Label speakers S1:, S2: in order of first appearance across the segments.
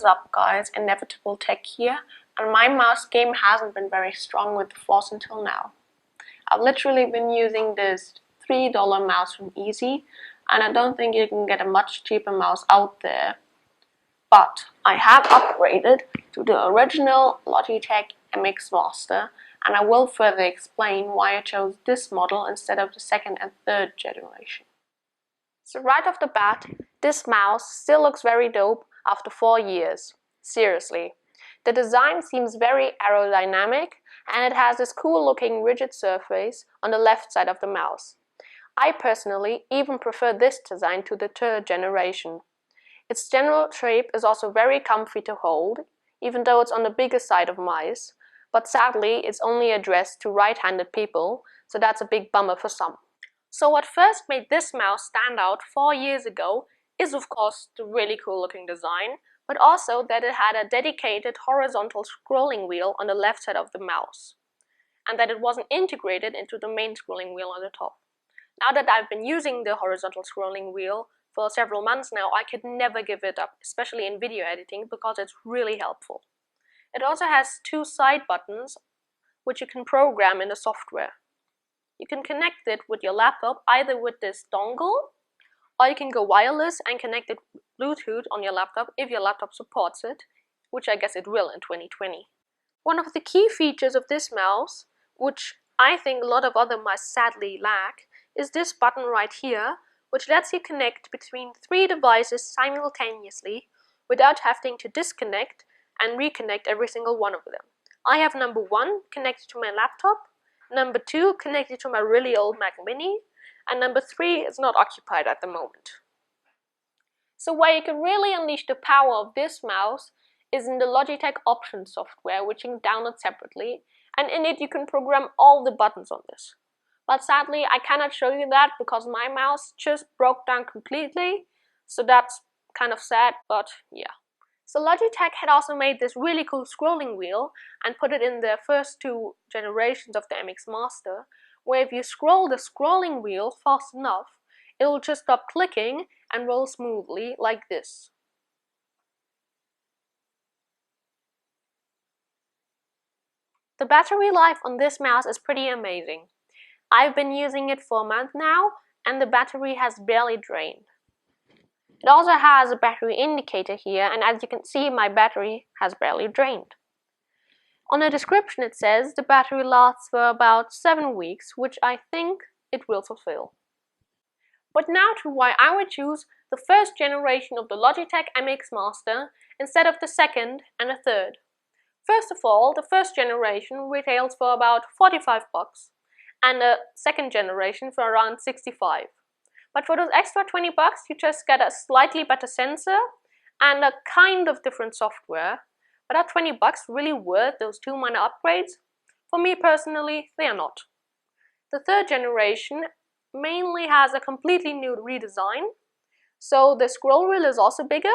S1: is up, guys? Inevitable Tech here, and my mouse game hasn't been very strong with the force until now. I've literally been using this $3 mouse from Easy, and I don't think you can get a much cheaper mouse out there. But I have upgraded to the original Logitech MX Master, and I will further explain why I chose this model instead of the second and third generation. So right off the bat, this mouse still looks very dope after 4 years. Seriously. The design seems very aerodynamic, and it has this cool looking rigid surface on the left side of the mouse. I personally even prefer this design to the third generation. Its general shape is also very comfy to hold, even though it's on the bigger side of mice, but sadly it's only addressed to right-handed people, so that's a big bummer for some. So what first made this mouse stand out 4 years ago is of course the really cool looking design, but also that it had a dedicated horizontal scrolling wheel on the left side of the mouse, and that it wasn't integrated into the main scrolling wheel on the top. Now that I've been using the horizontal scrolling wheel for several months now, I could never give it up, especially in video editing, because it's really helpful. It also has 2 side buttons, which you can program in the software. You can connect it with your laptop either with this dongle, or you can go wireless and connect it with Bluetooth on your laptop if your laptop supports it, which I guess it will in 2020. One of the key features of this mouse, which I think a lot of other mice sadly lack, is this button right here, which lets you connect between 3 devices simultaneously without having to disconnect and reconnect every single one of them. I have number 1 connected to my laptop, number 2 connected to my really old Mac Mini, and number 3 is not occupied at the moment. So where you can really unleash the power of this mouse is in the Logitech Options software, which you can download separately, and in it you can program all the buttons on this. But sadly I cannot show you that because my mouse just broke down completely, so that's kind of sad, but yeah. So Logitech had also made this really cool scrolling wheel and put it in the first 2 generations of the MX Master, where if you scroll the scrolling wheel fast enough, it will just stop clicking and roll smoothly like this. The battery life on this mouse is pretty amazing. I've been using it for a month now, and the battery has barely drained. It also has a battery indicator here, and as you can see, my battery has barely drained. On the description it says the battery lasts for about 7 weeks, which I think it will fulfill. But now to why I would choose the first generation of the Logitech MX Master instead of the second and the third. First of all, the first generation retails for about $45, and the second generation for around $65. But for those extra $20, you just get a slightly better sensor and a kind of different software. But are $20 really worth those 2 minor upgrades? For me personally, they are not. The third generation mainly has a completely new redesign, so the scroll wheel is also bigger,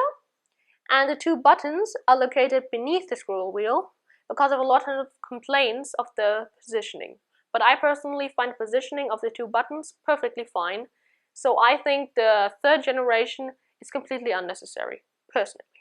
S1: and the 2 buttons are located beneath the scroll wheel because of a lot of complaints of the positioning. But I personally find the positioning of the 2 buttons perfectly fine, so I think the third generation is completely unnecessary, personally.